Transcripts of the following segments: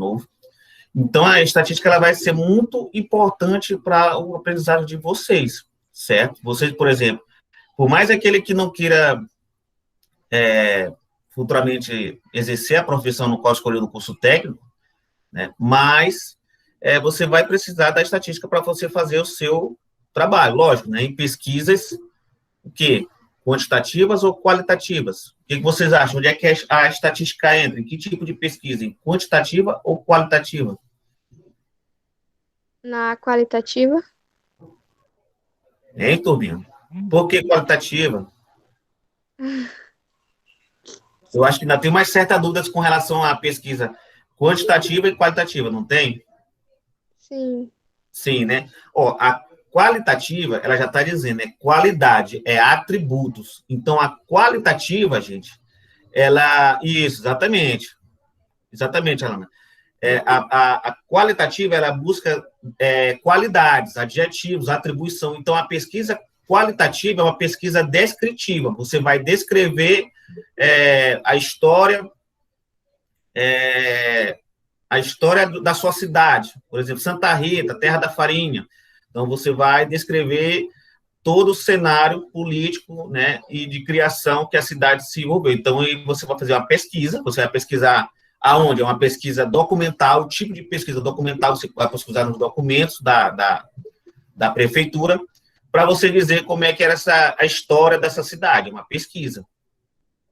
novo. Então, a estatística ela vai ser muito importante para o aprendizado de vocês, certo? Vocês, por exemplo, por mais aquele que não queira futuramente exercer a profissão no qual escolheu no curso técnico, né? Mas você vai precisar da estatística para você fazer o seu trabalho, lógico, né? Em pesquisas, o quê? Quantitativas ou qualitativas? O que vocês acham? Onde é que a estatística entra? Em que tipo de pesquisa? Em quantitativa ou qualitativa? Na qualitativa. Hein, Turbino? Por que qualitativa? Eu acho que ainda tem mais certas dúvidas com relação à pesquisa quantitativa e qualitativa, não tem? Sim. Sim, né? Ó, a qualitativa, ela já está dizendo, é qualidade, é atributos. Então, a qualitativa, gente, ela... Isso, exatamente. Exatamente, Alana. A qualitativa, ela busca qualidades, adjetivos, atribuição. Então, a pesquisa qualitativa é uma pesquisa descritiva. Você vai descrever a história da sua cidade. Por exemplo, Santa Rita, terra da farinha. Então, você vai descrever todo o cenário político, né, e de criação que a cidade se envolveu. Então, aí você vai fazer uma pesquisa, você vai pesquisar aonde? É uma pesquisa documental, o tipo de pesquisa documental, você vai pesquisar nos documentos da prefeitura, para você dizer como é que era a história dessa cidade, uma pesquisa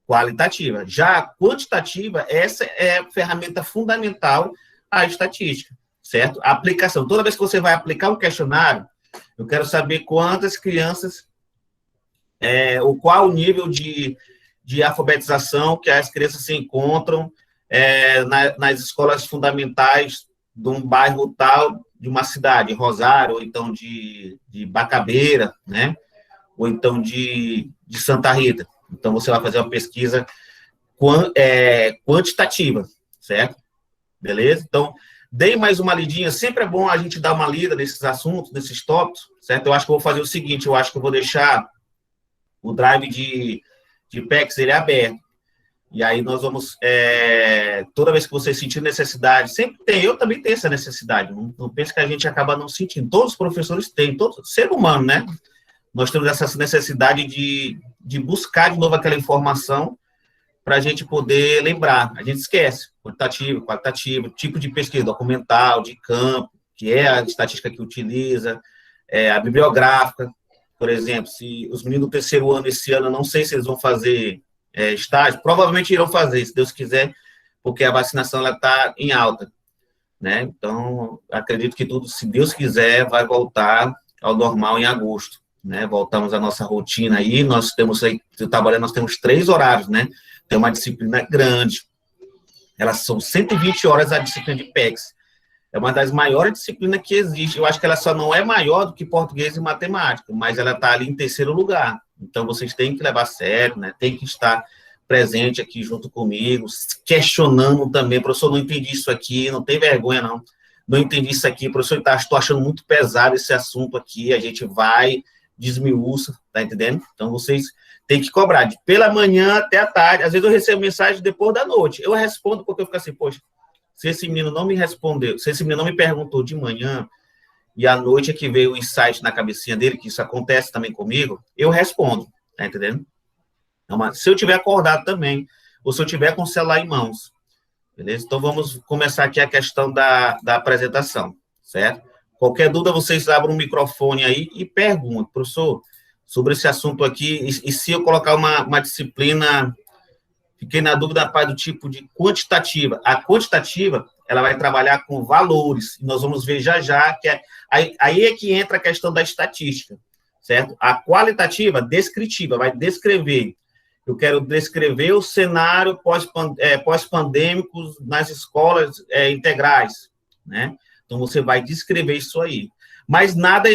qualitativa. Já a quantitativa, essa é a ferramenta fundamental à estatística, certo? A aplicação. Toda vez que você vai aplicar um questionário, eu quero saber quantas crianças, ou qual o nível de alfabetização que as crianças se encontram nas escolas fundamentais de um bairro tal, de uma cidade, Rosário, ou então de Bacabeira, né? Ou então de Santa Rita. Então, você vai fazer uma pesquisa quantitativa, certo? Beleza? Então, dei mais uma lidinha. Sempre é bom a gente dar uma lida nesses assuntos, nesses tópicos, certo? Eu acho que eu vou fazer o seguinte, eu acho que eu vou deixar o drive de PEX, ele é aberto. E aí nós vamos, toda vez que você sentir necessidade, sempre tem, eu também tenho essa necessidade, não pense que a gente acaba não sentindo, todos os professores têm, todo ser humano, né? Nós temos essa necessidade de buscar de novo aquela informação para a gente poder lembrar. A gente esquece, quantitativo, qualitativo, tipo de pesquisa, documental, de campo, que é a estatística que utiliza, a bibliográfica, por exemplo, se os meninos do terceiro ano esse ano, não sei se eles vão fazer estágio, provavelmente irão fazer, se Deus quiser, porque a vacinação está em alta, né? Então, acredito que tudo, se Deus quiser, vai voltar ao normal em agosto, né? Voltamos à nossa rotina aí, nós temos aí, trabalhando, nós temos 3 horários, né? Tem uma disciplina grande, elas são 120 horas a disciplina de PEX, é uma das maiores disciplinas que existe, eu acho que ela só não é maior do que português e matemática, mas ela está ali em terceiro lugar, então vocês têm que levar a sério, né? Tem que estar presente aqui junto comigo, questionando também, professor, não entendi isso aqui, não tem vergonha não entendi isso aqui, professor, estou achando muito pesado esse assunto aqui, a gente vai, desmiuça, tá entendendo? Então vocês têm que cobrar, pela manhã até a tarde, às vezes eu recebo mensagem depois da noite, eu respondo porque eu fico assim, poxa, se esse menino não me respondeu, se esse menino não me perguntou de manhã, e à noite é que veio o insight na cabecinha dele, que isso acontece também comigo, eu respondo, tá entendendo? Se eu tiver acordado também, ou se eu tiver com o celular em mãos, beleza? Então, vamos começar aqui a questão da apresentação, certo? Qualquer dúvida, vocês abram o microfone aí e perguntam, professor, sobre esse assunto aqui, e se eu colocar uma disciplina, fiquei na dúvida, parte do tipo de quantitativa. A quantitativa, ela vai trabalhar com valores, e nós vamos ver já que aí é que entra a questão da estatística, certo? A qualitativa, descritiva, vai descrever. Eu quero descrever o cenário pós-pandêmico nas escolas integrais, né? Então, você vai descrever isso aí. Mas nada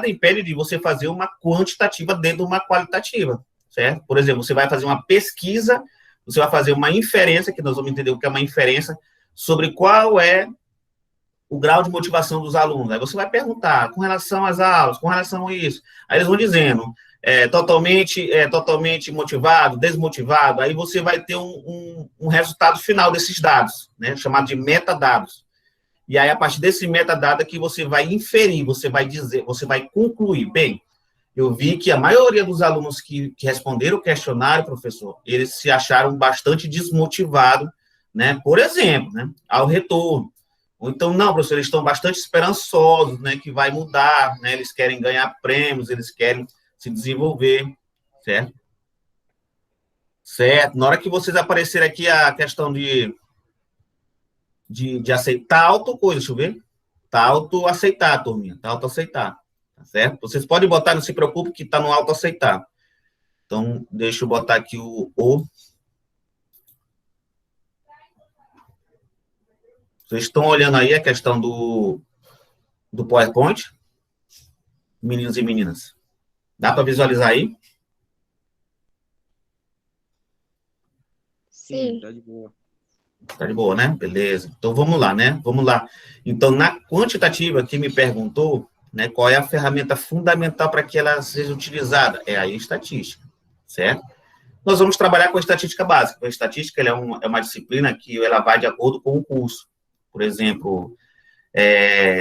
impede de você fazer uma quantitativa dentro de uma qualitativa, certo? Por exemplo, você vai fazer uma pesquisa, você vai fazer uma inferência, que nós vamos entender o que é uma inferência, sobre qual é o grau de motivação dos alunos. Aí você vai perguntar com relação às aulas, com relação a isso. Aí eles vão dizendo, totalmente motivado, desmotivado, aí você vai ter um resultado final desses dados, né, chamado de metadados. E aí, a partir desse metadado que você vai inferir, você vai dizer, você vai concluir. Bem, eu vi que a maioria dos alunos que responderam o questionário, professor, eles se acharam bastante desmotivados, né, por exemplo, né, ao retorno. Ou então, não, professor, eles estão bastante esperançosos, né, que vai mudar, né, eles querem ganhar prêmios, eles querem se desenvolver, certo? Certo. Na hora que vocês aparecerem aqui a questão de aceitar auto coisa, deixa eu ver. Tá auto-aceitar, turminha. Tá auto-aceitar. Tá certo? Vocês podem botar, não se preocupe, que tá no auto-aceitar. Então, deixa eu botar aqui o. Vocês estão olhando aí a questão do PowerPoint? Meninos e meninas. Dá para visualizar aí? Sim. Tá de boa. Tá de boa, né? Beleza. Então, vamos lá, né? Vamos lá. Então, na quantitativa, que me perguntou, né, qual é a ferramenta fundamental para que ela seja utilizada? É a estatística, certo? Nós vamos trabalhar com a estatística básica. A estatística ela é uma disciplina que ela vai de acordo com o curso. Por exemplo,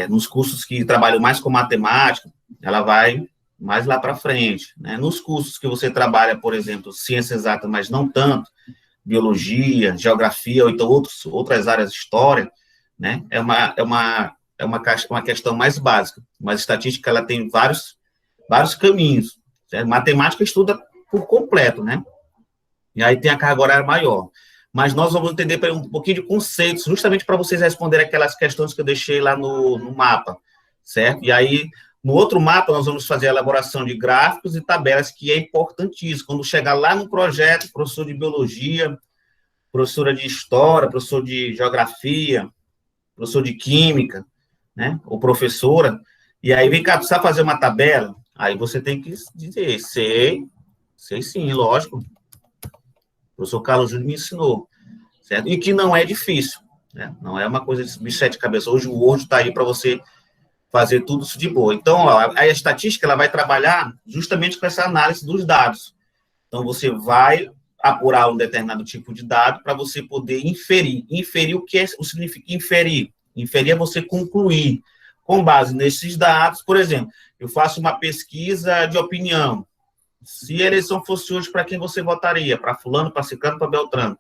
nos cursos que trabalham mais com matemática, ela vai mais lá para frente, né? Nos cursos que você trabalha, por exemplo, ciências exatas, mas não tanto, biologia, geografia, ou então outras áreas de história, né? É uma questão mais básica. Mas a estatística, ela tem vários caminhos, certo? Matemática estuda por completo, né? E aí tem a carga horária maior. Mas nós vamos entender um pouquinho de conceitos, justamente para vocês responderem aquelas questões que eu deixei lá no mapa, certo? E aí, no outro mapa, nós vamos fazer a elaboração de gráficos e tabelas, que é importantíssimo. Quando chegar lá no projeto, professor de biologia, professora de história, professor de geografia, professor de química, né? Ou professora, e aí vem cá, precisa fazer uma tabela, aí você tem que dizer, sei sim, lógico. O professor Carlos Júnior me ensinou, certo? E que não é difícil, né? Não é uma coisa de bicho sete cabeças. Hoje o Word está aí para você fazer tudo isso de boa. Então, ó, a estatística ela vai trabalhar justamente com essa análise dos dados. Então, você vai apurar um determinado tipo de dado para você poder inferir. Inferir o que significa inferir? Inferir é você concluir. Com base nesses dados, por exemplo, eu faço uma pesquisa de opinião. Se a eleição fosse hoje, para quem você votaria? Para fulano, para ciclano, para beltrano.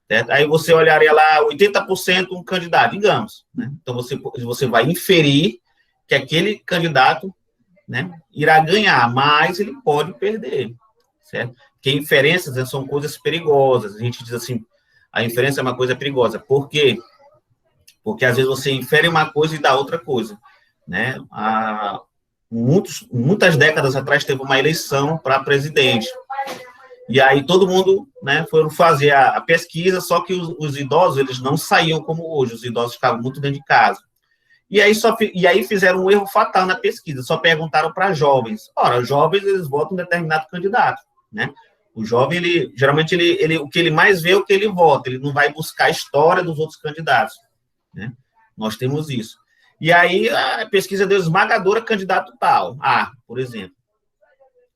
Certo? Aí você olharia lá, 80% um candidato, digamos. Né? Então, você vai inferir que aquele candidato, né, irá ganhar, mas ele pode perder. Certo? Porque inferências, né, são coisas perigosas. A gente diz assim, a inferência é uma coisa perigosa. Por quê? Porque, às vezes, você infere uma coisa e dá outra coisa. Né? Muitas décadas atrás teve uma eleição para presidente. E aí todo mundo, né, foram fazer a pesquisa, só que os idosos, eles não saíam como hoje, os idosos ficavam muito dentro de casa. E aí fizeram um erro fatal na pesquisa, só perguntaram para jovens. Ora, os jovens, eles votam em determinado candidato, né? O jovem, geralmente, o que ele mais vê é o que ele vota, ele não vai buscar a história dos outros candidatos, né? Nós temos isso. E aí a pesquisa deu esmagadora candidato tal, por exemplo.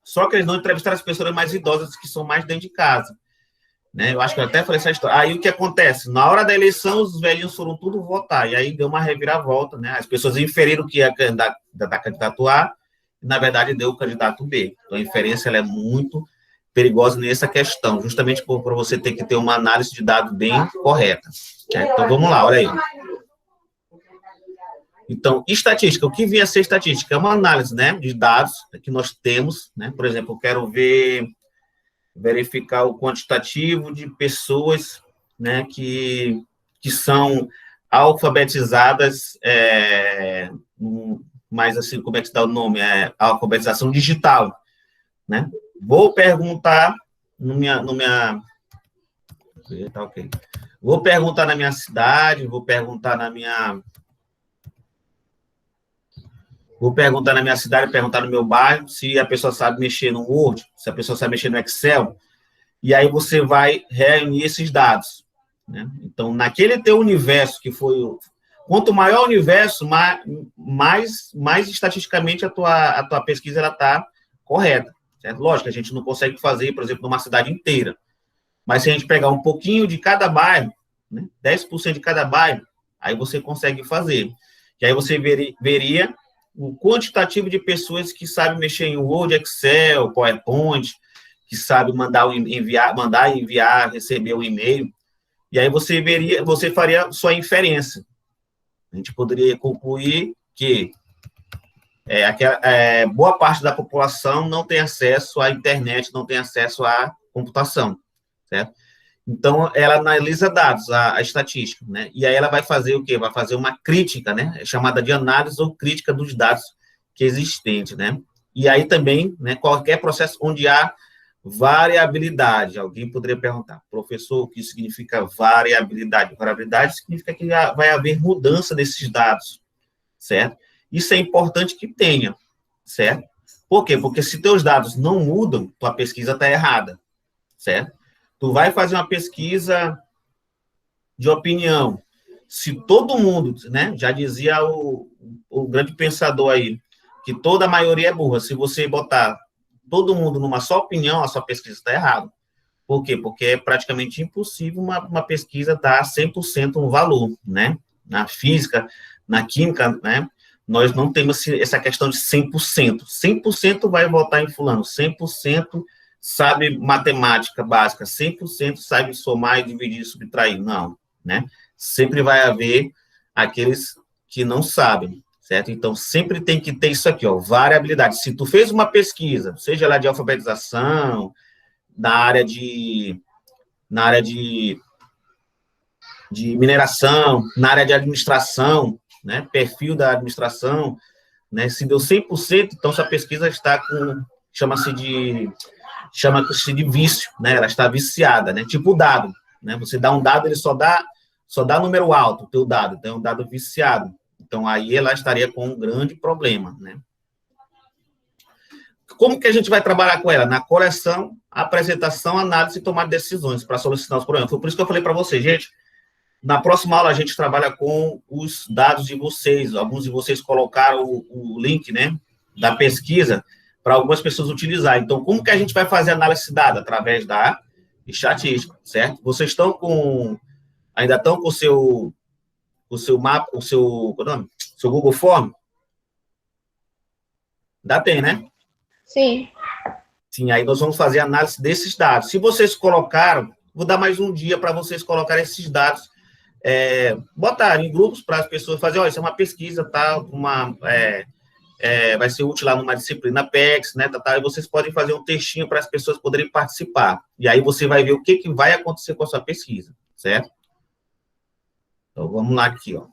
Só que eles não entrevistaram as pessoas mais idosas que são mais dentro de casa. Né? Eu acho que eu até falei essa história. Aí o que acontece? Na hora da eleição, os velhinhos foram tudo votar. E aí deu uma reviravolta, né? As pessoas inferiram que ia da candidato A, e na verdade deu o candidato B. Então a inferência ela é muito perigosa nessa questão, justamente para você ter que ter uma análise de dados bem correta. Então vamos lá, olha aí. Então, estatística, o que vem a ser estatística? É uma análise, né, de dados que nós temos, né? Por exemplo, eu quero verificar o quantitativo de pessoas, né, que são alfabetizadas, mais assim, como é que se dá o nome? Alfabetização digital, né? Vou perguntar tá ok. Vou perguntar na minha cidade, vou perguntar na minha cidade, perguntar no meu bairro, se a pessoa sabe mexer no Word, se a pessoa sabe mexer no Excel, e aí você vai reunir esses dados. Né? Então, naquele teu universo que foi... Quanto maior o universo, mais estatisticamente a tua pesquisa está correta. certo? Lógico que a gente não consegue fazer, por exemplo, numa cidade inteira, mas se a gente pegar um pouquinho de cada bairro, né, 10% de cada bairro, aí você consegue fazer. E aí você veria o quantitativo de pessoas que sabem mexer em Word, Excel, PowerPoint, que sabem mandar e enviar, receber um e-mail. E aí você faria sua inferência. A gente poderia concluir que boa parte da população não tem acesso à internet, não tem acesso à computação, certo? Então, ela analisa dados, a estatística, né? E aí ela vai fazer o quê? Vai fazer uma crítica, né? Chamada de análise ou crítica dos dados que existentes, né? E aí também, né, qualquer processo onde há variabilidade. Alguém poderia perguntar, professor, o que significa variabilidade? Variabilidade significa que vai haver mudança desses dados, certo? Isso é importante que tenha, certo? Por quê? Porque se teus dados não mudam, tua pesquisa está errada, certo? Tu vai fazer uma pesquisa de opinião. Se todo mundo, né, já dizia o grande pensador aí, que toda a maioria é burra, se você botar todo mundo numa só opinião, a sua pesquisa está errada. Por quê? Porque é praticamente impossível uma pesquisa dar 100% um valor, né? Na física, na química, né? Nós não temos essa questão de 100%. 100% vai votar em fulano, 100% sabe matemática básica, 100% sabe somar e dividir e subtrair. Não, né? Sempre vai haver aqueles que não sabem, certo? Então, sempre tem que ter isso aqui, ó, variabilidade. Se tu fez uma pesquisa, seja lá de alfabetização, na área de mineração, na área de administração, né, perfil da administração, né, se deu 100%, então sua pesquisa está com, chama-se de vício, né, ela está viciada, né, tipo o dado, né, você dá um dado, ele só dá número alto, o teu dado, então é um dado viciado, então aí ela estaria com um grande problema, né. Como que a gente vai trabalhar com ela? Na coleção, apresentação, análise e tomar decisões para solucionar os problemas. Foi por isso que eu falei para vocês, gente, na próxima aula a gente trabalha com os dados de vocês. Alguns de vocês colocaram o link, né, da pesquisa para algumas pessoas utilizar. Então, como que a gente vai fazer análise de dados? Através da estatística, certo? Vocês ainda estão com o seu mapa, qual é o nome? Seu Google Form? Ainda tem, né? Sim. Sim, aí nós vamos fazer análise desses dados. Se vocês colocaram, vou dar mais um dia para vocês colocarem esses dados, botar em grupos para as pessoas fazerem, olha, isso é uma pesquisa, tá? Vai ser útil lá numa disciplina PEX, né? Tá, e vocês podem fazer um textinho para as pessoas poderem participar. E aí você vai ver o que vai acontecer com a sua pesquisa, certo? Então, vamos lá aqui, ó.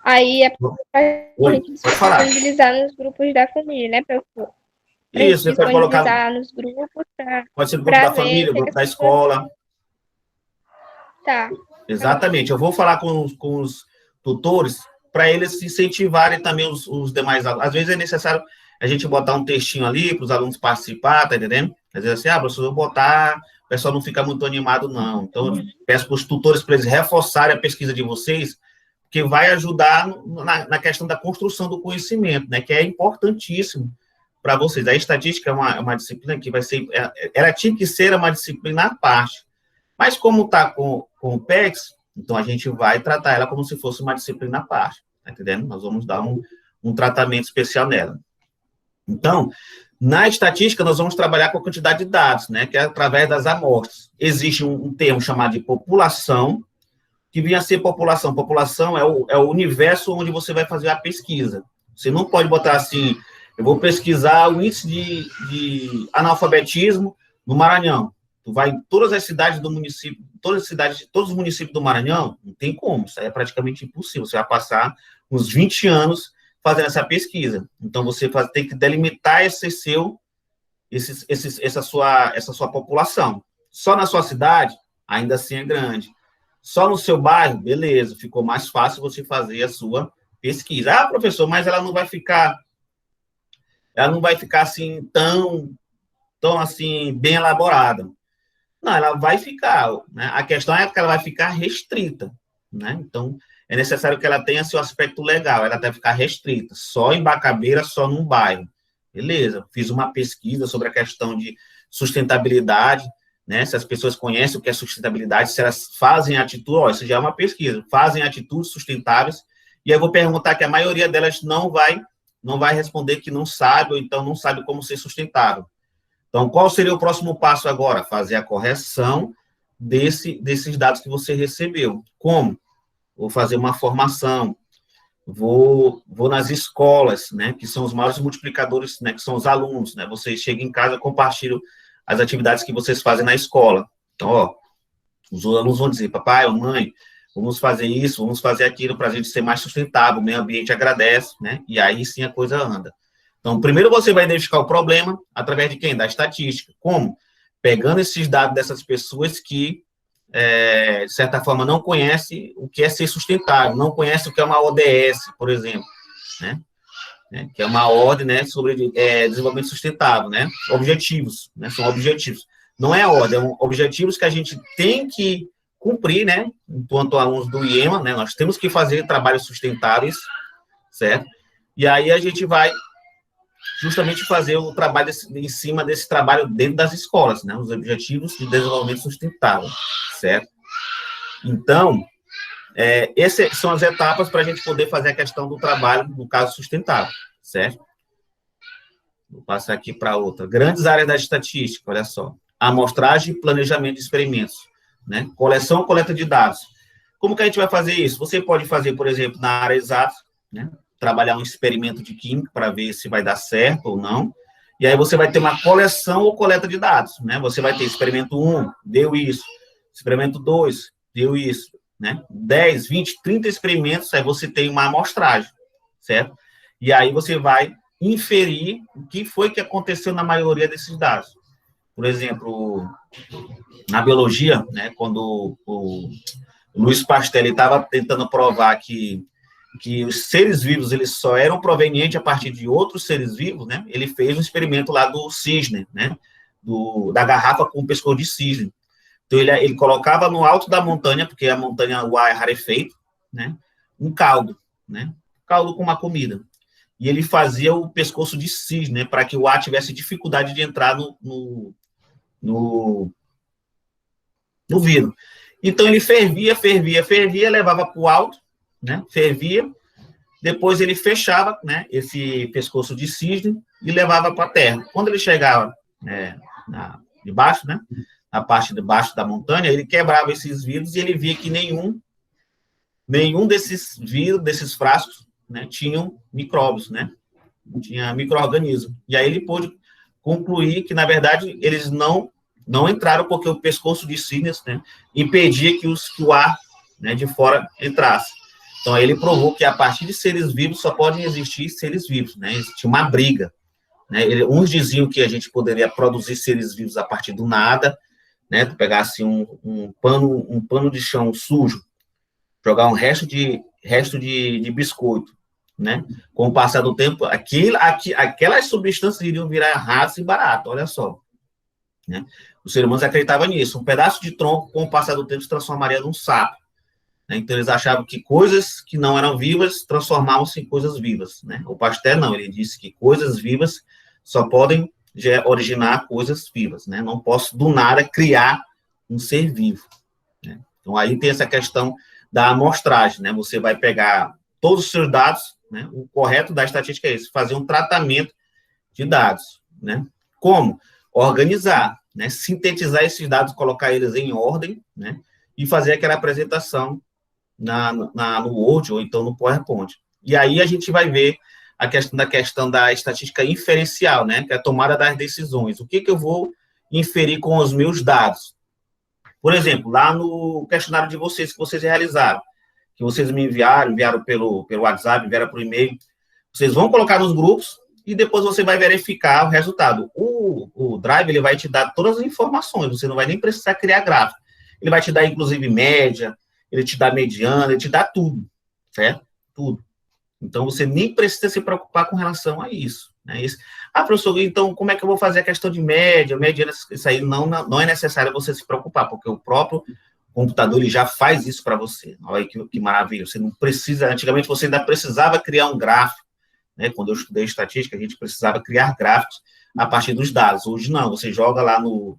Aí é para a gente disponibilizar nos grupos da família, né, professor? Isso, você pode colocar nos grupos pode ser no grupo da família, grupo da escola. Tá. Exatamente. Eu vou falar com os tutores para eles se incentivarem também os demais alunos. Às vezes é necessário a gente botar um textinho ali para os alunos participar, tá entendendo? Às vezes assim, professor, eu vou botar, o pessoal não fica muito animado, não. Então, eu peço para os tutores para eles reforçarem a pesquisa de vocês, que vai ajudar na questão da construção do conhecimento, né? Que é importantíssimo para vocês. A estatística é uma disciplina que vai ser... Ela tinha que ser uma disciplina à parte. Mas como está com o PEX, então a gente vai tratar ela como se fosse uma disciplina à parte. Tá entendendo? Nós vamos dar um tratamento especial nela. Então, na estatística, nós vamos trabalhar com a quantidade de dados, né? Que é através das amostras. Existe um termo chamado de população, que vinha a ser população. População é o universo onde você vai fazer a pesquisa. Você não pode botar assim, eu vou pesquisar o índice de analfabetismo no Maranhão. Tu vai em todas as cidades do município, todos os municípios do Maranhão, não tem como, isso aí é praticamente impossível. Você vai passar uns 20 anos fazendo essa pesquisa. Então, você tem que delimitar essa sua população. Só na sua cidade, ainda assim é grande. Só no seu bairro, beleza, ficou mais fácil você fazer a sua pesquisa. Ah, professor, mas ela não vai ficar assim tão assim bem elaborada. Não, ela vai ficar, né? A questão é que ela vai ficar restrita, né? Então, é necessário que ela tenha seu aspecto legal, ela deve ficar restrita, só em Bacabeira, só num bairro. Beleza, fiz uma pesquisa sobre a questão de sustentabilidade, né? Se as pessoas conhecem o que é sustentabilidade, se elas fazem atitude, ó, isso já é uma pesquisa, fazem atitudes sustentáveis, e aí eu vou perguntar que a maioria delas não vai responder que não sabe, ou então não sabe como ser sustentável. Então, qual seria o próximo passo agora? Fazer a correção desses dados que você recebeu. Como? Vou fazer uma formação, vou nas escolas, né, que são os maiores multiplicadores, né, que são os alunos, né, vocês chegam em casa, compartilham as atividades que vocês fazem na escola. Então, ó, os alunos vão dizer, papai ou mãe, vamos fazer isso, vamos fazer aquilo para a gente ser mais sustentável, o meio ambiente agradece, né, e aí sim a coisa anda. Então, primeiro você vai identificar o problema através de quem? Da estatística. Como? Pegando esses dados dessas pessoas que de certa forma, não conhece o que é ser sustentável, não conhece o que é uma ODS, por exemplo, né? Que é uma ordem, né, sobre desenvolvimento sustentável, né? Objetivos, né? São objetivos. Não é ordem, são objetivos que a gente tem que cumprir, né? Enquanto alunos do IEMA, né? Nós temos que fazer trabalhos sustentáveis, certo? E aí a gente vai justamente fazer o trabalho em cima desse trabalho dentro das escolas, né? Os objetivos de desenvolvimento sustentável, certo? Então, essas são as etapas para a gente poder fazer a questão do trabalho, no caso, sustentável, certo? Vou passar aqui para outra. Grandes áreas da estatística, olha só. Amostragem e planejamento de experimentos, né? Coleção e coleta de dados. Como que a gente vai fazer isso? Você pode fazer, por exemplo, na área exata, né? Trabalhar um experimento de química para ver se vai dar certo ou não. E aí você vai ter uma coleção ou coleta de dados, né? Você vai ter experimento 1, deu isso. Experimento 2, deu isso, né? 10, 20, 30 experimentos, aí você tem uma amostragem, certo? E aí você vai inferir o que foi que aconteceu na maioria desses dados. Por exemplo, na biologia, né? Quando o Luiz Pasteur estava tentando provar que os seres vivos eles só eram provenientes a partir de outros seres vivos, né? Ele fez um experimento lá do cisne, né? Da garrafa com o pescoço de cisne. Então, ele colocava no alto da montanha, porque a montanha, o ar é rarefeito, né? Um caldo, né? Caldo com uma comida. E ele fazia o pescoço de cisne, né? Para que o ar tivesse dificuldade de entrar no vidro. Então, ele fervia, levava para o alto, né? Fervia, depois ele fechava, né, esse pescoço de cisne e levava para a terra. Quando ele chegava debaixo, né, na parte de baixo da montanha, ele quebrava esses vidros e ele via que nenhum desses vidros, desses frascos, né, tinham micróbios, né, tinha micro-organismo. E aí ele pôde concluir que, na verdade, eles não entraram porque o pescoço de cisne, né, impedia que o ar, né, de fora entrasse. Então, aí ele provou que a partir de seres vivos só podem existir seres vivos, né? Existia uma briga, né? Uns diziam que a gente poderia produzir seres vivos a partir do nada, né? Tu pegasse um pano de chão sujo, jogar um resto de biscoito, né? Com o passar do tempo, aquelas substâncias iriam virar ratos e barato, olha só, né? Os seres humanos acreditavam nisso. Um pedaço de tronco, com o passar do tempo, se transformaria num sapo. Então, eles achavam que coisas que não eram vivas transformavam-se em coisas vivas, né? O Pasteur não, ele disse que coisas vivas só podem originar coisas vivas, né? Não posso, do nada, criar um ser vivo, né? Então, aí tem essa questão da amostragem, né? Você vai pegar todos os seus dados, né? O correto da estatística é esse, fazer um tratamento de dados, né? Como? Organizar, né? Sintetizar esses dados, colocar eles em ordem, né? E fazer aquela apresentação no Word ou então no PowerPoint. E aí a gente vai ver a questão da estatística inferencial, né, que é a tomada das decisões. O que eu vou inferir com os meus dados? Por exemplo, lá no questionário de vocês, que vocês realizaram, que vocês me enviaram pelo WhatsApp, enviaram por e-mail, vocês vão colocar nos grupos e depois você vai verificar o resultado. O Drive, ele vai te dar todas as informações, você não vai nem precisar criar gráfico. Ele vai te dar, inclusive, média, ele te dá mediana, ele te dá tudo, certo? Tudo. Então, você nem precisa se preocupar com relação a isso, né? Professor, então, como é que eu vou fazer a questão de média, mediana? Isso aí não é necessário você se preocupar, porque o próprio computador, ele já faz isso para você. Olha que maravilha, você não precisa, antigamente você ainda precisava criar um gráfico, né? Quando eu estudei estatística, a gente precisava criar gráficos a partir dos dados. Hoje não, você joga lá no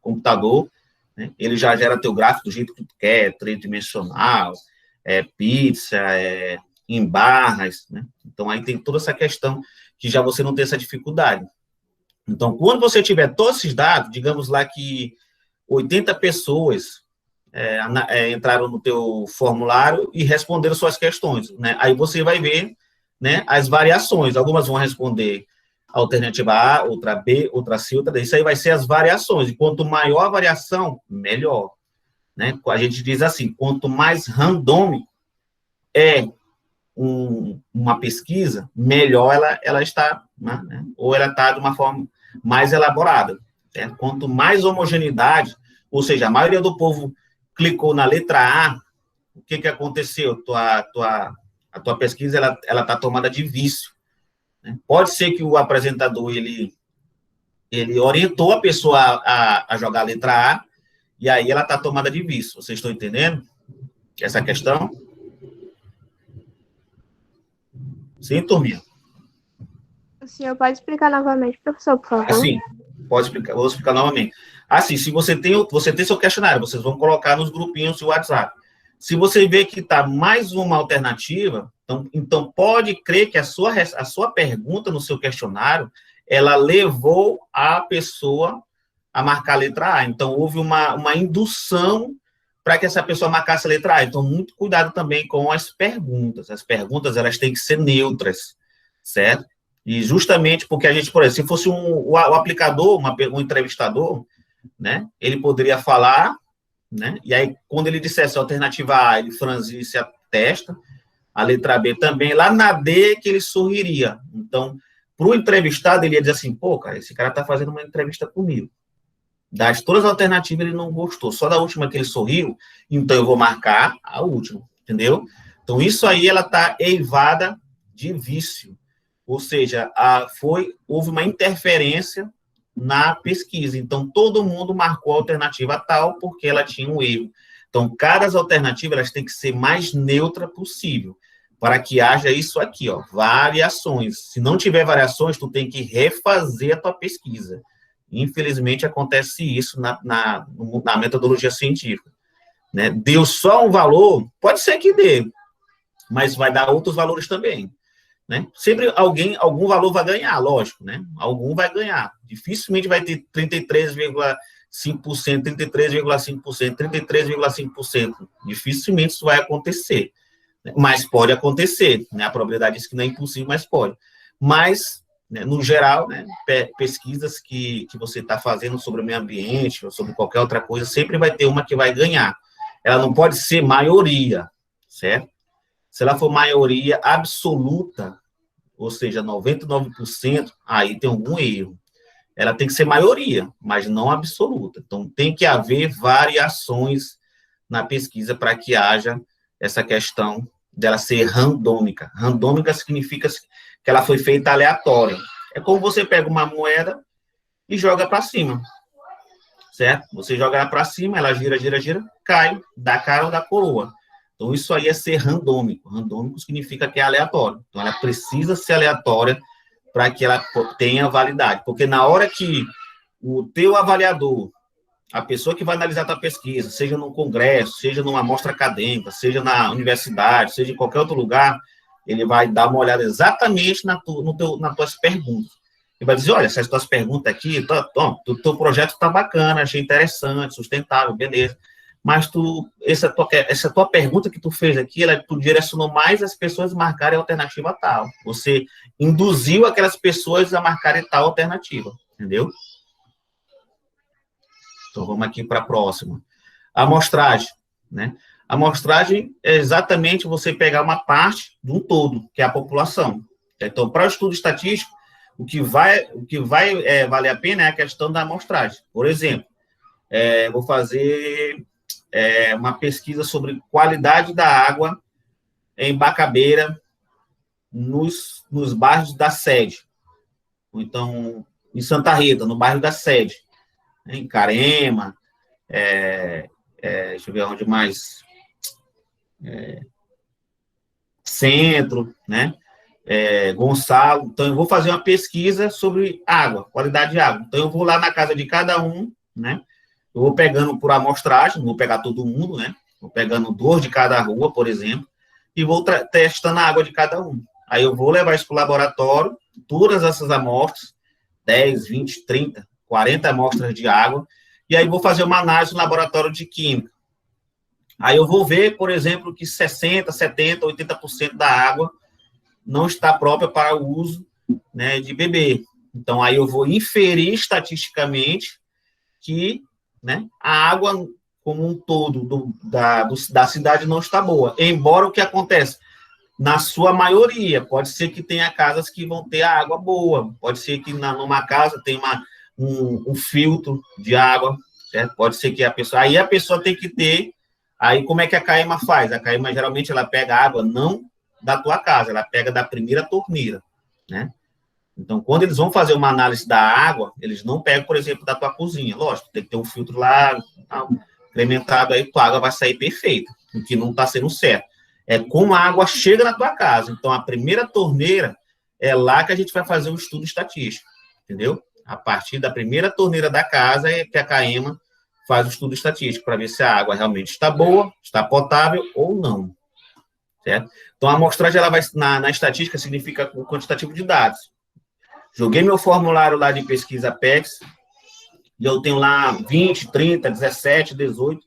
computador, né? Ele já gera teu gráfico do jeito que tu quer, tridimensional, pizza, em barras, né? Então, aí tem toda essa questão que já você não tem essa dificuldade. Então, quando você tiver todos esses dados, digamos lá que 80 pessoas entraram no teu formulário e responderam suas questões, né? Aí você vai ver, né, as variações. Algumas vão responder a alternativa A, outra B, outra C, outra D. Isso aí vai ser as variações. E quanto maior a variação, melhor, né? A gente diz assim, quanto mais randômico é uma pesquisa, melhor ela está, né? Ou ela está de uma forma mais elaborada. Certo? Quanto mais homogeneidade, ou seja, a maioria do povo clicou na letra A, o que aconteceu? A tua pesquisa ela está tomada de vício. Né? Pode ser que o apresentador ele orientou a pessoa a jogar a letra A, e aí ela está tomada de vício. Vocês estão entendendo essa questão? Sim, turminha? O senhor pode explicar novamente, professor, por favor? Assim, pode explicar, vou explicar novamente. Assim, se você tem seu questionário, vocês vão colocar nos grupinhos do WhatsApp. Se você vê que está mais uma alternativa, então pode crer que a sua pergunta no seu questionário, ela levou a pessoa a marcar a letra A. Então, houve uma indução para que essa pessoa marcasse a letra A. Então, muito cuidado também com as perguntas. As perguntas, elas têm que ser neutras, certo? E justamente porque a gente, por exemplo, se fosse o aplicador, um entrevistador, né, ele poderia falar, né, e aí, quando ele dissesse a alternativa A, ele franzisse a testa, a letra B também, lá na D que ele sorriria. Então, para o entrevistado, ele ia dizer assim, pô, cara, esse cara está fazendo uma entrevista comigo. Das todas as alternativas, ele não gostou, só da última que ele sorriu, então eu vou marcar a última, entendeu? Então, isso aí, ela está eivada de vício. Ou seja, houve uma interferência na pesquisa. Então, todo mundo marcou a alternativa tal porque ela tinha um erro. Então, cada alternativa elas tem que ser mais neutra possível, para que haja isso aqui, ó, variações. Se não tiver variações, tu tem que refazer a tua pesquisa. Infelizmente, acontece isso na metodologia científica. Né? Deu só um valor, pode ser que dê, mas vai dar outros valores também. Né? Sempre algum valor vai ganhar, lógico, né? Algum vai ganhar. Dificilmente vai ter 33,5%, 33,5%, 33,5%. Dificilmente isso vai acontecer. Né? Mas pode acontecer, né? A probabilidade diz que não é impossível, mas pode. Mas, né, no geral, né, pesquisas que você está fazendo sobre o meio ambiente ou sobre qualquer outra coisa, sempre vai ter uma que vai ganhar. Ela não pode ser maioria, certo? Se ela for maioria absoluta, ou seja, 99%, aí tem algum erro. Ela tem que ser maioria, mas não absoluta. Então, tem que haver variações na pesquisa para que haja essa questão dela ser randômica. Randômica significa que ela foi feita aleatória. É como você pega uma moeda e joga para cima, certo? Você joga ela para cima, ela gira, gira, gira, cai da cara ou da coroa. Então, isso aí é ser randômico. Randômico significa que é aleatório. Então, ela precisa ser aleatória para que ela tenha validade. Porque na hora que o teu avaliador, a pessoa que vai analisar a tua pesquisa, seja num congresso, seja numa amostra acadêmica, seja na universidade, seja em qualquer outro lugar, ele vai dar uma olhada exatamente nas tuas perguntas. Ele vai dizer, olha, essas tuas perguntas aqui, o teu projeto está bacana, achei interessante, sustentável, beleza. Mas essa tua pergunta que tu fez aqui, tu direcionou mais as pessoas a marcarem a alternativa tal. Você induziu aquelas pessoas a marcarem tal alternativa, entendeu? Então, vamos aqui para a próxima. Amostragem, né? A amostragem é exatamente você pegar uma parte de um todo, que é a população. Então, para o estudo estatístico, o que vai valer a pena é a questão da amostragem. Por exemplo, vou fazer uma pesquisa sobre qualidade da água em Bacabeira, nos bairros da sede. Ou então, em Santa Rita, no bairro da sede. Em Carema, deixa eu ver onde mais, Centro, né? Gonçalo. Então, eu vou fazer uma pesquisa sobre água, qualidade de água. Então, eu vou lá na casa de cada um, né? Eu vou pegando por amostragem, não vou pegar todo mundo, né? Vou pegando 2 de cada rua, por exemplo, e vou testando a água de cada um. Aí eu vou levar isso para o laboratório, todas essas amostras, 10, 20, 30, 40 amostras de água, e aí vou fazer uma análise no laboratório de química. Aí eu vou ver, por exemplo, que 60%, 70%, 80% da água não está própria para o uso, né, de beber. Então, aí eu vou inferir estatisticamente que, né, a água como um todo da cidade não está boa. Embora o que acontece, na sua maioria, pode ser que tenha casas que vão ter a água boa, pode ser que numa casa tem um filtro de água, certo? Pode ser que aí a pessoa tem que ter, aí como é que a Caema faz? A Caema, geralmente, ela pega a água não da tua casa, ela pega da primeira torneira, né? Então, quando eles vão fazer uma análise da água, eles não pegam, por exemplo, da tua cozinha. Lógico, tem que ter um filtro lá, incrementado, aí tua água vai sair perfeita, o que não está sendo certo. É como a água chega na tua casa. Então, a primeira torneira é lá que a gente vai fazer um estudo estatístico, entendeu? A partir da primeira torneira da casa é que a Caema faz o estudo estatístico para ver se a água realmente está boa, está potável ou não, certo? Então, a amostragem, ela vai, na estatística, significa o quantitativo de dados. Joguei meu formulário lá de pesquisa PEX, e eu tenho lá 20, 30, 17, 18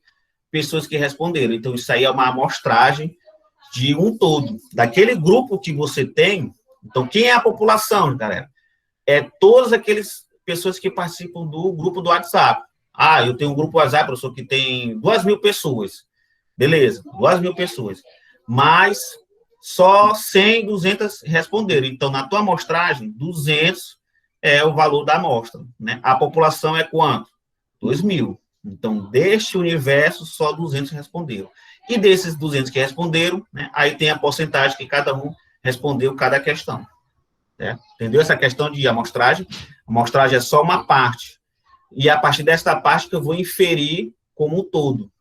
pessoas que responderam. Então, isso aí é uma amostragem de um todo. Daquele grupo que você tem, então, quem é a população, galera? É todas aquelas pessoas que participam do grupo do WhatsApp. Ah, eu tenho um grupo WhatsApp, professor, que tem 2.000 pessoas. Beleza, 2.000 pessoas. Mas só 100, 200 responderam. Então, na tua amostragem, 200 é o valor da amostra, né? A população é quanto? 2.000. Então, deste universo, só 200 responderam. E desses 200 que responderam, né, aí tem a porcentagem que cada um respondeu cada questão. Né? Entendeu essa questão de amostragem? A amostragem é só uma parte. E a partir desta parte que eu vou inferir como um todo.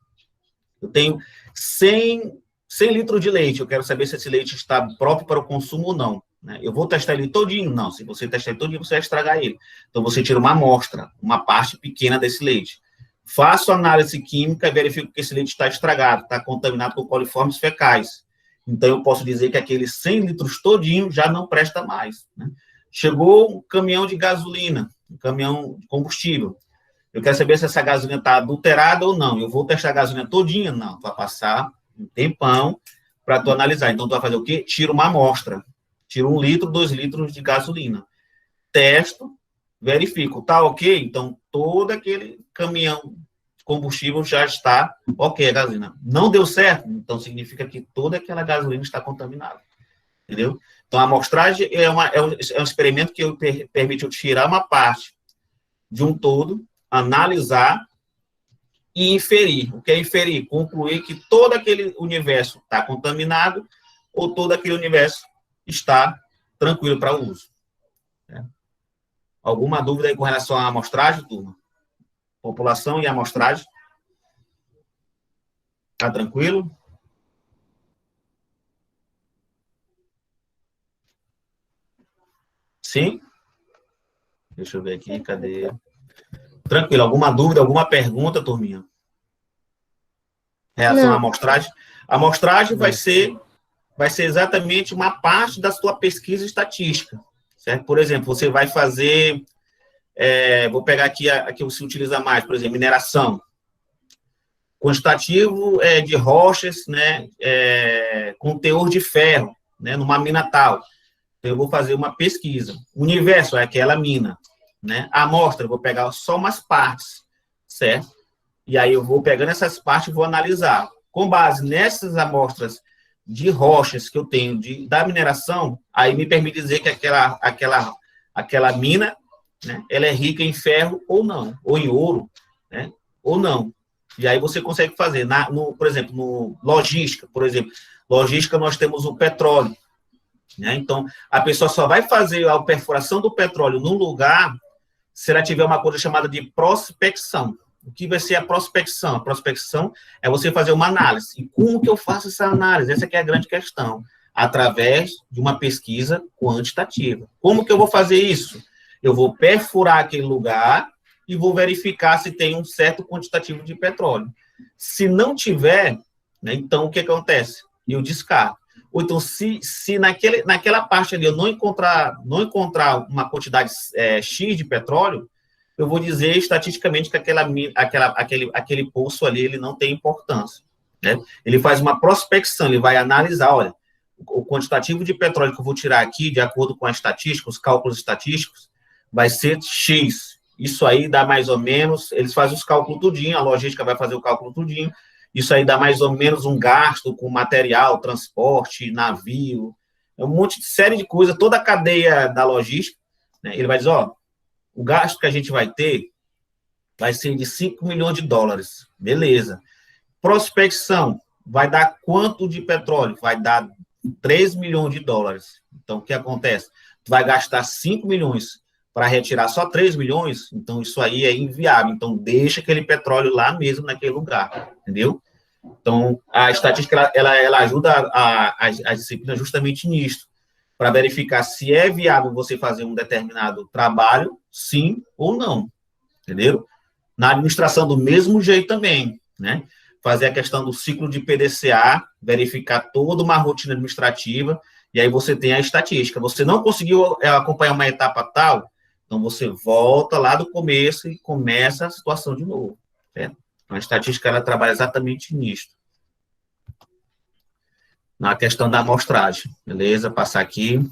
Eu tenho 100 litros de leite, eu quero saber se esse leite está próprio para o consumo ou não. Né? Eu vou testar ele todinho? Não, se você testar ele todinho, você vai estragar ele. Então, você tira uma amostra, uma parte pequena desse leite. Faço análise química e verifico que esse leite está estragado, está contaminado por coliformes fecais. Então, eu posso dizer que aqueles 100 litros todinho já não presta mais. Né? Chegou um caminhão de gasolina, um caminhão de combustível. Eu quero saber se essa gasolina está adulterada ou não. Eu vou testar a gasolina todinha? Não, tu vai passar um tempão para tu analisar. Então, tu vai fazer o quê? Tira uma amostra. Tira 1 litro, 2 litros de gasolina. Testo, verifico. Tá ok? Então, todo aquele caminhão de combustível já está ok, a gasolina. Não deu certo? Então, significa que toda aquela gasolina está contaminada. Entendeu? Então, a amostragem é um experimento que permite eu tirar uma parte de um todo, analisar e inferir. O que é inferir? Concluir que todo aquele universo está contaminado ou todo aquele universo está tranquilo para o uso. Né? Alguma dúvida aí com relação à amostragem, turma? População e amostragem? Está tranquilo? Sim? Deixa eu ver aqui, cadê? Tranquilo. Alguma dúvida, alguma pergunta, turminha? Em relação à amostragem? A amostragem vai ser exatamente uma parte da sua pesquisa estatística. Certo? Por exemplo, você vai fazer... vou pegar aqui a que você utiliza mais, por exemplo, mineração. Quantitativo de rochas, né, com teor de ferro, né, numa mina tal. Então, eu vou fazer uma pesquisa. O universo é aquela mina. Né? A amostra, eu vou pegar só umas partes, certo? E aí eu vou pegando essas partes e vou analisar. Com base nessas amostras de rochas que eu tenho da mineração, aí me permite dizer que aquela mina, né, ela é rica em ferro ou não, ou em ouro, né, ou não. E aí você consegue fazer, por exemplo, no logística, logística nós temos o petróleo. Né? Então, a pessoa só vai fazer a perfuração do petróleo num lugar se ela tiver uma coisa chamada de prospecção. O que vai ser a prospecção? A prospecção é você fazer uma análise. E como que eu faço essa análise? Essa que é a grande questão. através de uma pesquisa quantitativa. Como que eu vou fazer isso? Eu vou perfurar aquele lugar e vou verificar se tem um certo quantitativo de petróleo. Se não tiver, né, então o que acontece? Eu descarto. Ou então, se naquela parte ali eu não encontrar uma quantidade X de petróleo, eu vou dizer estatisticamente que aquele poço ali ele não tem importância. Né? Ele faz uma prospecção, ele vai analisar, olha, o quantitativo de petróleo que eu vou tirar aqui, de acordo com a estatística, os cálculos estatísticos, vai ser X. Isso aí dá mais ou menos, eles fazem os cálculos tudinho, a logística vai fazer o cálculo tudinho, isso aí dá mais ou menos um gasto com material, transporte, navio, um monte de série de coisas, toda a cadeia da logística, né? Ele vai dizer, ó, o gasto que a gente vai ter vai ser de 5 milhões de dólares. Beleza. Prospecção vai dar quanto de petróleo? Vai dar 3 milhões de dólares. Então, o que acontece? Tu vai gastar 5 milhões para retirar só 3 milhões, então isso aí é inviável. Então, deixa aquele petróleo lá mesmo, naquele lugar, entendeu? Então, a estatística, ela ajuda a disciplina justamente nisso, para verificar se é viável você fazer um determinado trabalho, sim ou não, entendeu? Na administração, do mesmo jeito também, né? Fazer a questão do ciclo de PDCA, verificar toda uma rotina administrativa, e aí você tem a estatística. Você não conseguiu acompanhar uma etapa tal, então você volta lá do começo e começa a situação de novo. Certo? Então, a estatística, ela trabalha exatamente nisso. Na questão da amostragem, beleza? Passar aqui.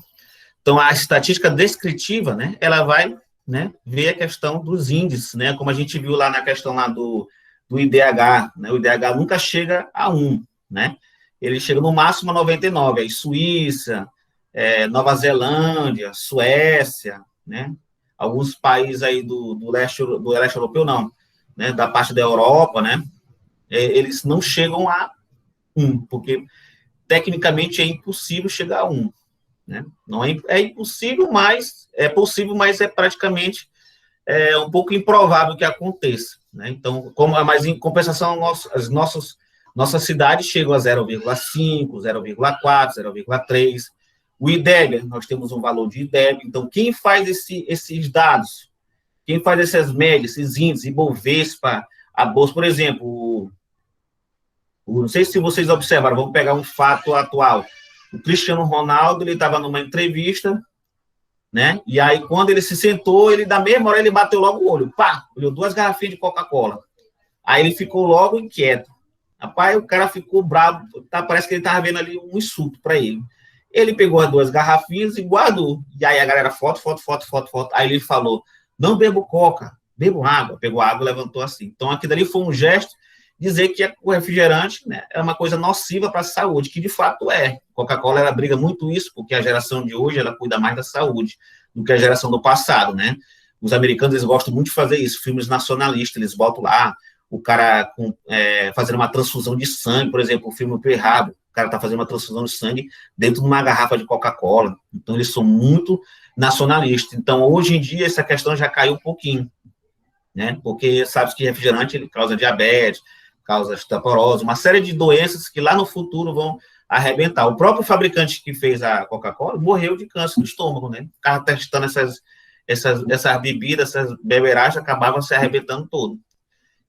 Então, a estatística descritiva, né, ela vai, né, ver a questão dos índices, né, como a gente viu lá na questão lá do IDH, né, o IDH nunca chega a 1, né, ele chega no máximo a 99, aí Suíça, Nova Zelândia, Suécia, né, alguns países aí do leste europeu, não, né, da parte da Europa, né, eles não chegam a 1, porque tecnicamente é impossível chegar a 1. Né? Não é impossível, mas é possível, mas é praticamente um pouco improvável que aconteça. Né? Então, mas em compensação, nossas cidades chegam a 0,5, 0,4, 0,3. O IDEB, nós temos um valor de IDEB. Então, quem faz esses dados, quem faz essas médias, esses índices, Ibovespa, a Bolsa, por exemplo, não sei se vocês observaram, vamos pegar um fato atual. O Cristiano Ronaldo, ele estava numa entrevista, né? E aí, quando ele se sentou, da mesma hora, ele bateu logo o olho. Pá! Olhou 2 garrafinhas de Coca-Cola. Aí ele ficou logo inquieto. Rapaz, o cara ficou bravo. Parece que ele estava vendo ali um insulto para ele. Ele pegou as 2 garrafinhas e guardou. E aí a galera, foto. Aí ele falou, não bebo Coca, bebo água. Pegou água e levantou assim. Então, aquilo dali foi um gesto dizer que o refrigerante, né, é uma coisa nociva para a saúde, que de fato é. Coca-Cola, ela briga muito isso, porque a geração de hoje, ela cuida mais da saúde do que a geração do passado, né? Os americanos, eles gostam muito de fazer isso, filmes nacionalistas, eles botam lá o cara fazendo uma transfusão de sangue, por exemplo, o filme Pearl Harbor, o cara está fazendo uma transfusão de sangue dentro de uma garrafa de Coca-Cola. Então, eles são muito nacionalistas. Então, hoje em dia, essa questão já caiu um pouquinho, né? Porque sabe que refrigerante ele causa diabetes, causa osteoporose, uma série de doenças que lá no futuro vão arrebentar. O próprio fabricante que fez a Coca-Cola morreu de câncer do estômago, né? O cara testando essas bebidas, essas beberagens, acabava se arrebentando todo.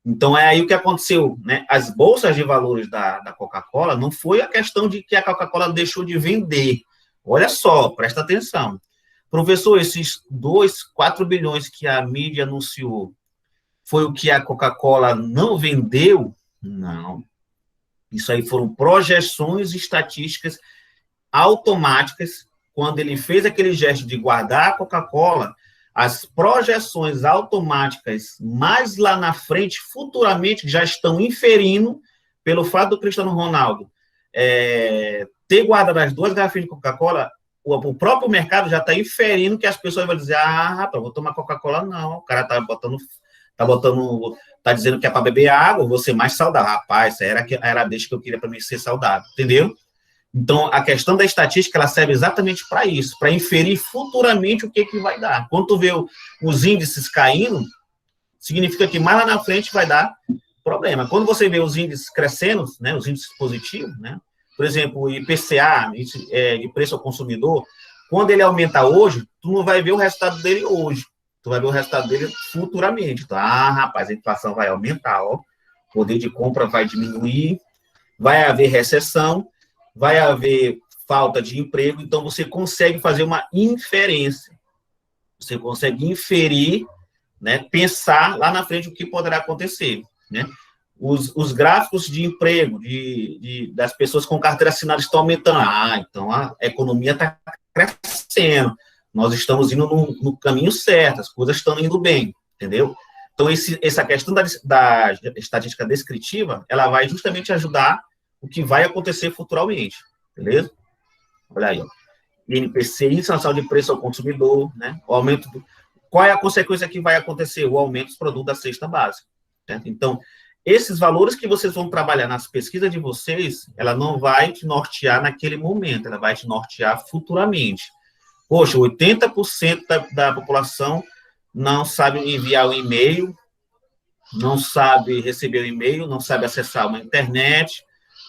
Então, é aí o que aconteceu, né? As bolsas de valores da Coca-Cola não foi a questão de que a Coca-Cola deixou de vender. Olha só, presta atenção. Professor, esses 4 bilhões que a mídia anunciou, foi o que a Coca-Cola não vendeu? Não. Isso aí foram projeções estatísticas automáticas. Quando ele fez aquele gesto de guardar a Coca-Cola, as projeções automáticas mais lá na frente, futuramente, já estão inferindo, pelo fato do Cristiano Ronaldo ter guardado as 2 garrafinhas de Coca-Cola, o próprio mercado já está inferindo que as pessoas vão dizer, rapaz, vou tomar Coca-Cola, não. O cara tá dizendo que é para beber água, vou ser mais saudável. Rapaz, era a deixa que eu queria para mim ser saudável, entendeu? Então, a questão da estatística, ela serve exatamente para isso, para inferir futuramente o que vai dar. Quando tu vê os índices caindo, significa que mais lá na frente vai dar problema. Quando você vê os índices crescendo, né, os índices positivos, né, por exemplo, o IPCA, de preço ao consumidor, quando ele aumentar hoje, tu não vai ver o resultado dele hoje, tu vai ver o resultado dele futuramente. Então, rapaz, a inflação vai aumentar, ó, o poder de compra vai diminuir, vai haver recessão, vai haver falta de emprego, então você consegue fazer uma inferência, você consegue inferir, né, pensar lá na frente o que poderá acontecer, né? Os gráficos de emprego das pessoas com carteira assinada estão aumentando. Então a economia está crescendo, nós estamos indo no caminho certo, as coisas estão indo bem, entendeu? Então, essa questão da estatística descritiva, ela vai justamente ajudar o que vai acontecer futuramente, beleza? Olha aí, ó. INPC, Índice Nacional de Preço ao Consumidor, né? O aumento qual é a consequência que vai acontecer? O aumento dos produtos da cesta básica, certo? Então, esses valores que vocês vão trabalhar nas pesquisas de vocês, ela não vai te nortear naquele momento, ela vai te nortear futuramente. Poxa, 80% da população não sabe enviar um e-mail, não sabe receber um e-mail, não sabe acessar uma internet,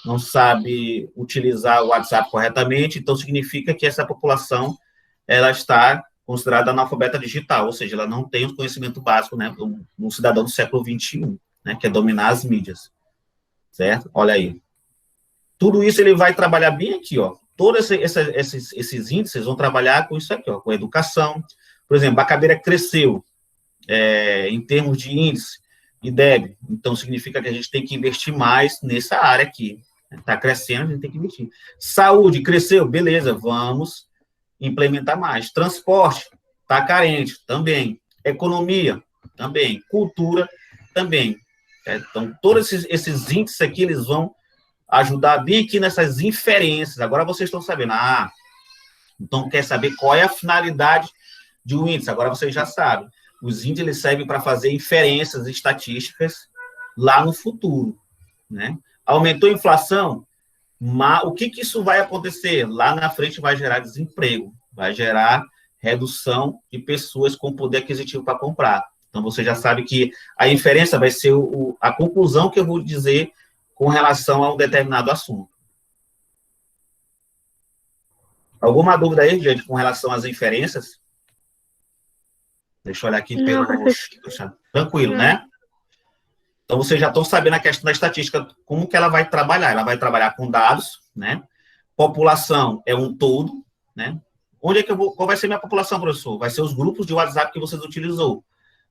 não sabe utilizar o WhatsApp corretamente, então significa que essa população ela está considerada analfabeta digital, ou seja, ela não tem o conhecimento básico, né, um cidadão do século XXI, né, que é dominar as mídias, certo? Olha aí. Tudo isso ele vai trabalhar bem aqui, ó. Todos esses índices vão trabalhar com isso aqui, ó, com a educação. Por exemplo, a cadeira cresceu em termos de índice e DEB, então significa que a gente tem que investir mais nessa área aqui. Está crescendo, a gente tem que investir. Saúde, cresceu, beleza, vamos implementar mais. Transporte, está carente, também. Economia, também. Cultura, também. Então, todos esses índices aqui, eles vão ajudar bem aqui nessas inferências. Agora vocês estão sabendo. Então quer saber qual é a finalidade de um índice. Agora vocês já sabem. Os índices eles servem para fazer inferências estatísticas lá no futuro, né? Aumentou a inflação, mas o que isso vai acontecer? Lá na frente vai gerar desemprego, vai gerar redução de pessoas com poder aquisitivo para comprar. Então, você já sabe que a inferência vai ser a conclusão que eu vou dizer com relação a um determinado assunto. Alguma dúvida aí, gente, com relação às inferências? Deixa eu olhar aqui pelo... Tranquilo, né? Então, vocês já estão sabendo a questão da estatística, como que ela vai trabalhar. Ela vai trabalhar com dados, né? População é um todo, né? Qual vai ser minha população, professor? Vai ser os grupos de WhatsApp que vocês utilizou,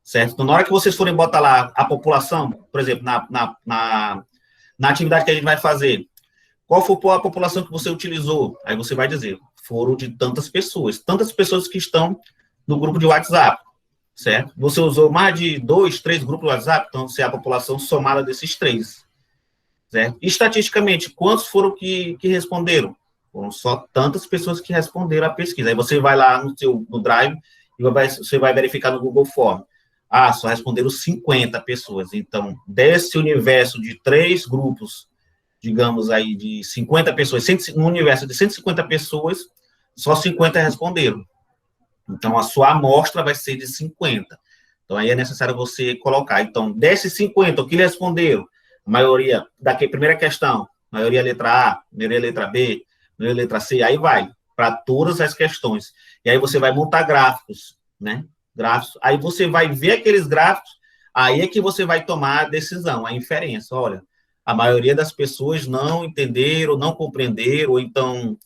certo? Então, na hora que vocês forem botar lá a população, por exemplo, na atividade que a gente vai fazer, qual foi a população que você utilizou? Aí você vai dizer, foram de tantas pessoas que estão no grupo de WhatsApp, certo? Você usou mais de 2, 3 grupos de WhatsApp, então você é a população somada desses 3, certo? Estatisticamente, quantos foram que responderam? Foram só tantas pessoas que responderam a pesquisa. Aí você vai lá no Drive e você vai verificar no Google Form. Só responderam 50 pessoas. Então, desse universo de 3 grupos, digamos aí, de 50 pessoas, no universo de 150 pessoas, só 50 responderam. Então, a sua amostra vai ser de 50. Então, aí é necessário você colocar. Então, desses 50, o que responderam? A maioria, primeira questão, maioria letra A, maioria letra B, maioria letra C, aí vai para todas as questões. E aí você vai montar gráficos, né? Gráficos. Aí você vai ver aqueles gráficos, aí é que você vai tomar a decisão, a inferência. Olha, a maioria das pessoas não entenderam, não compreenderam, ou então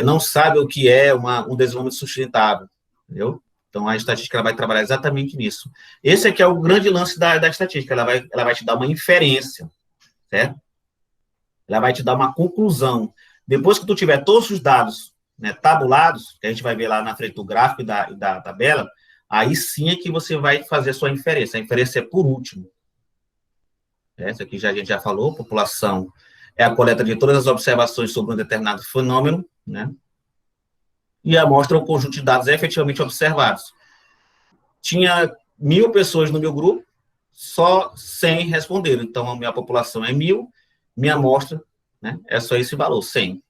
não sabe o que é um desenvolvimento sustentável, entendeu? Então, a estatística ela vai trabalhar exatamente nisso. Esse aqui é o grande lance da estatística, ela vai te dar uma inferência, certo? Ela vai te dar uma conclusão. Depois que tu tiver todos os dados, né, tabulados, que a gente vai ver lá na frente do gráfico e da tabela, aí sim é que você vai fazer a sua inferência. A inferência é por último. Essa aqui a gente já falou, população é a coleta de todas as observações sobre um determinado fenômeno, né? E amostra o conjunto de dados efetivamente observados. Tinha 1.000 pessoas no meu grupo, só 100 responderam. Então, a minha população é 1.000, minha amostra, né, é só esse valor, 100.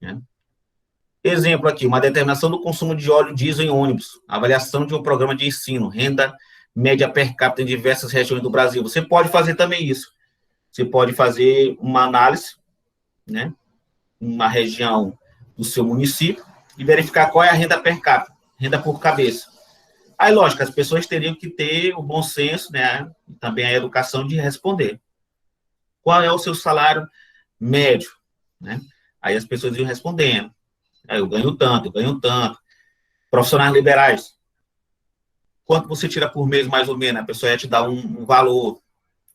Né? Exemplo aqui, uma determinação do consumo de óleo diesel em ônibus, avaliação de um programa de ensino, renda média per capita em diversas regiões do Brasil. Você pode fazer também isso. Você pode fazer uma análise, né, uma região do seu município e verificar qual é a renda per capita, renda por cabeça. Aí, lógico, as pessoas teriam que ter o bom senso, né, e também a educação de responder. Qual é o seu salário médio, né? Aí as pessoas iam respondendo. Eu ganho tanto, eu ganho tanto. Profissionais liberais, quanto você tira por mês, mais ou menos? A pessoa ia te dar um valor.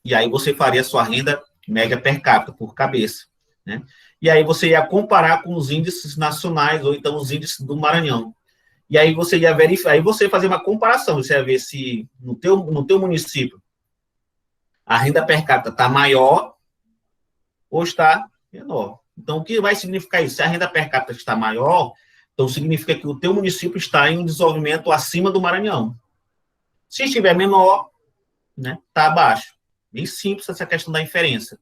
E aí você faria a sua renda média per capita, por cabeça, né? E aí você ia comparar com os índices nacionais, ou então os índices do Maranhão. E aí você ia verificar, aí você ia fazer uma comparação, você ia ver se no teu município a renda per capita está maior ou está menor. Então, o que vai significar isso? Se a renda per capita está maior, então significa que o teu município está em um desenvolvimento acima do Maranhão. Se estiver menor, né, está abaixo. Bem simples essa questão da inferência.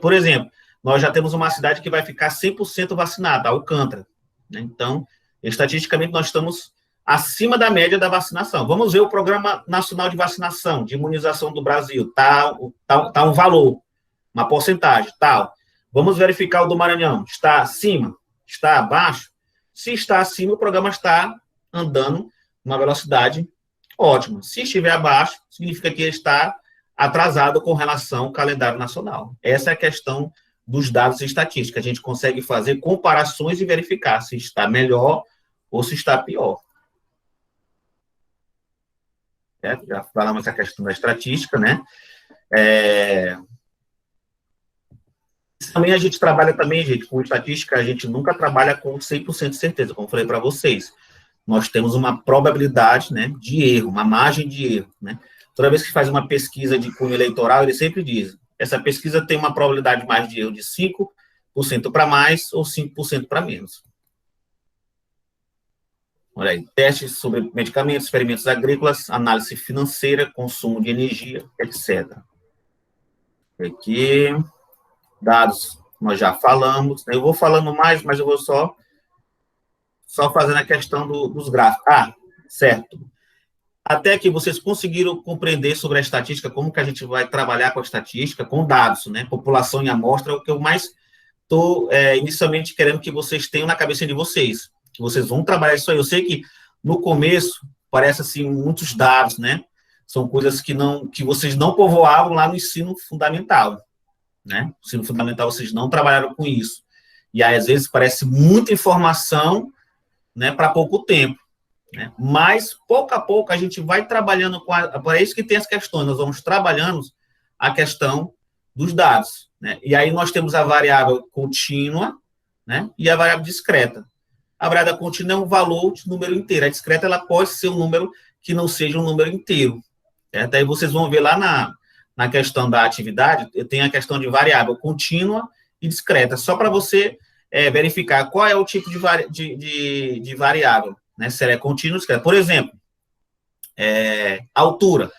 Por exemplo, nós já temos uma cidade que vai ficar 100% vacinada, Alcântara, né? Então, estatisticamente, nós estamos acima da média da vacinação. Vamos ver o Programa Nacional de Vacinação, de Imunização do Brasil. Tá um valor, uma porcentagem, tal. Vamos verificar o do Maranhão. Está acima? Está abaixo? Se está acima, o programa está andando uma velocidade ótima. Se estiver abaixo, significa que ele está atrasado com relação ao calendário nacional. Essa é a questão dos dados estatísticos. A gente consegue fazer comparações e verificar se está melhor ou se está pior. Já falamos essa questão da estatística, né? Também a gente trabalha também, gente, com estatística, a gente nunca trabalha com 100% de certeza, como eu falei para vocês. Nós temos uma probabilidade, né, de erro, uma margem de erro, né? Toda vez que faz uma pesquisa de cunho eleitoral, ele sempre diz, essa pesquisa tem uma probabilidade de margem de erro de 5% para mais ou 5% para menos. Olha aí, testes sobre medicamentos, experimentos agrícolas, análise financeira, consumo de energia, etc. Aqui, dados, nós já falamos. Eu vou falando mais, mas eu vou só fazendo a questão dos gráficos. Certo. Até aqui vocês conseguiram compreender sobre a estatística, como que a gente vai trabalhar com a estatística, com dados, né? População em amostra, é o que eu mais estou inicialmente querendo que vocês tenham na cabeça de vocês. Que vocês vão trabalhar isso aí. Eu sei que no começo parece assim muitos dados, né? São coisas que vocês não povoavam lá no ensino fundamental, né? No ensino fundamental vocês não trabalharam com isso. E aí, às vezes parece muita informação, né, para pouco tempo, né? Mas pouco a pouco a gente vai trabalhando para isso que tem as questões. Nós vamos trabalhando a questão dos dados, né? E aí nós temos a variável contínua, né, e a variável discreta. A variável contínua é um valor de número inteiro. A discreta, ela pode ser um número que não seja um número inteiro. Certo? Aí vocês vão ver lá na questão da atividade, eu tenho a questão de variável contínua e discreta, só para você verificar qual é o tipo de variável, né? Se ela é contínua ou discreta. Por exemplo, altura.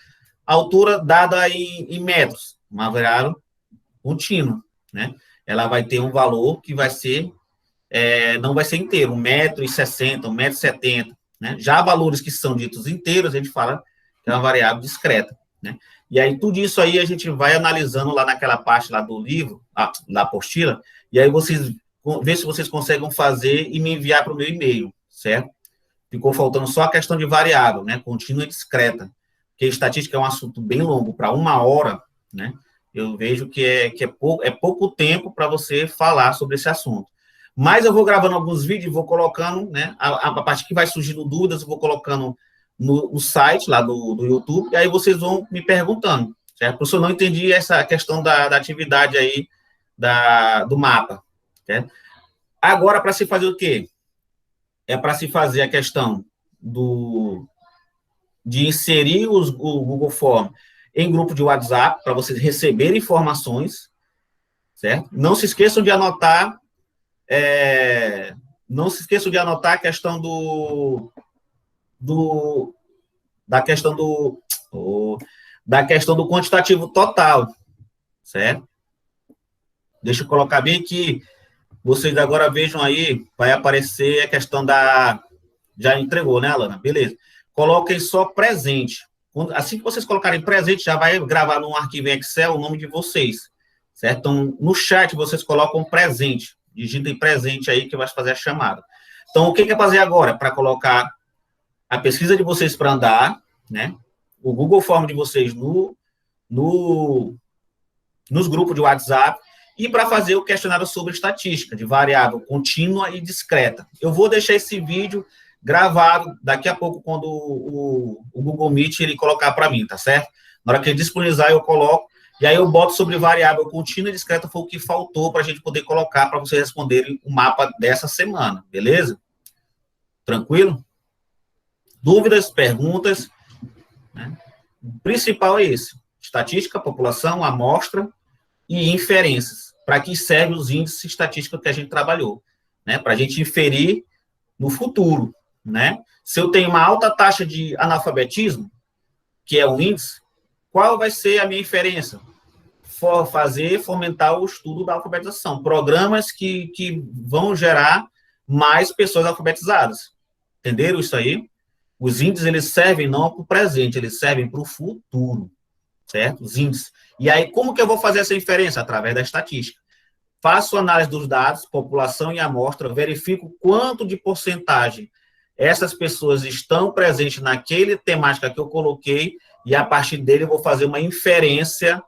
Altura dada em metros, uma variável contínua, né? Ela vai ter um valor que vai ser não vai ser inteiro, 1,60 m, 1,70 m, né? Já valores que são ditos inteiros, a gente fala que é uma variável discreta, né? E aí, tudo isso aí a gente vai analisando lá naquela parte lá do livro, da apostila, e aí vocês vê se vocês conseguem fazer e me enviar para o meu e-mail, certo? Ficou faltando só a questão de variável, né? Contínua e discreta, porque estatística é um assunto bem longo, para 1 hora, né? Eu vejo que é pouco tempo para você falar sobre esse assunto. Mas eu vou gravando alguns vídeos e vou colocando, né, a parte que vai surgindo dúvidas, eu vou colocando no site lá do YouTube, e aí vocês vão me perguntando, certo? Professor, não entendi essa questão da atividade aí, do mapa, certo? Agora, para se fazer o quê? É para se fazer a questão de inserir o Google Form em grupo de WhatsApp, para vocês receberem informações, certo? Não se esqueçam de anotar a questão da questão do quantitativo total, certo? Deixa eu colocar bem aqui, vocês agora vejam aí, vai aparecer a questão já entregou, né, Alana? Beleza. Coloquem só presente. Assim que vocês colocarem presente, já vai gravar num arquivo em Excel o nome de vocês, certo? Então, no chat, vocês colocam presente, digitem presente aí que vai fazer a chamada. Então, o que é fazer agora? Para colocar a pesquisa de vocês para andar, né? O Google Form de vocês nos grupos de WhatsApp e para fazer o questionário sobre estatística de variável contínua e discreta. Eu vou deixar esse vídeo gravado daqui a pouco quando o Google Meet ele colocar para mim, tá certo? Na hora que ele disponibilizar, eu coloco, e aí eu boto sobre variável contínua e discreta, foi o que faltou para a gente poder colocar para vocês responderem o mapa dessa semana, beleza? Tranquilo? Dúvidas, perguntas, né? O principal é esse: estatística, população, amostra e inferências. Para que servem os índices estatísticos que a gente trabalhou, né? Para a gente inferir no futuro, né? Se eu tenho uma alta taxa de analfabetismo, que é o índice, qual vai ser a minha inferência? Fomentar o estudo da alfabetização. Programas que vão gerar mais pessoas alfabetizadas. Entenderam isso aí? Os índices, eles servem não para o presente, eles servem para o futuro, certo? Os índices. E aí, como que eu vou fazer essa inferência? Através da estatística. Faço análise dos dados, população e amostra, verifico quanto de porcentagem essas pessoas estão presentes naquele temática que eu coloquei, e a partir dele eu vou fazer uma inferência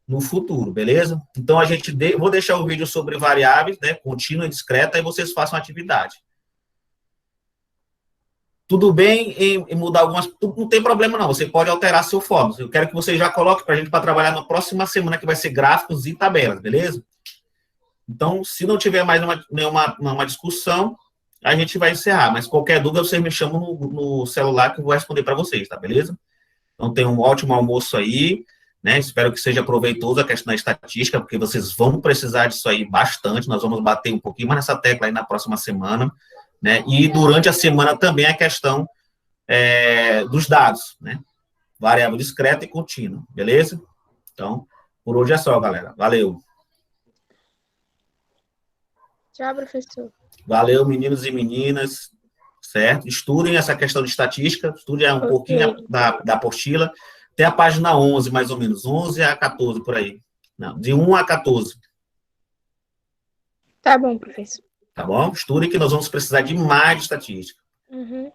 no futuro, beleza? Então, vou deixar o vídeo sobre variáveis, né, contínua e discreta, e vocês façam a atividade. Tudo bem em mudar algumas... Não tem problema, não. Você pode alterar seu fórmula. Eu quero que você já coloque para a gente para trabalhar na próxima semana, que vai ser gráficos e tabelas, beleza? Então, se não tiver mais nenhuma discussão, a gente vai encerrar. Mas qualquer dúvida, vocês me chamam no celular que eu vou responder para vocês, tá? Beleza? Então, tenham um ótimo almoço aí, né? Espero que seja proveitoso a questão da estatística, porque vocês vão precisar disso aí bastante. Nós vamos bater um pouquinho mais nessa tecla aí na próxima semana, né? E durante a semana também a questão dos dados, né? Variável discreta e contínua, beleza? Então, por hoje é só, galera. Valeu. Tchau, professor. Valeu, meninos e meninas, certo? Estudem essa questão de estatística, estudem um pouquinho da apostila. Tem a página 11, mais ou menos, 11 a 14, por aí. Não, de 1 a 14. Tá bom, professor. Tá bom? Estudem que nós vamos precisar de mais de estatística. Uhum.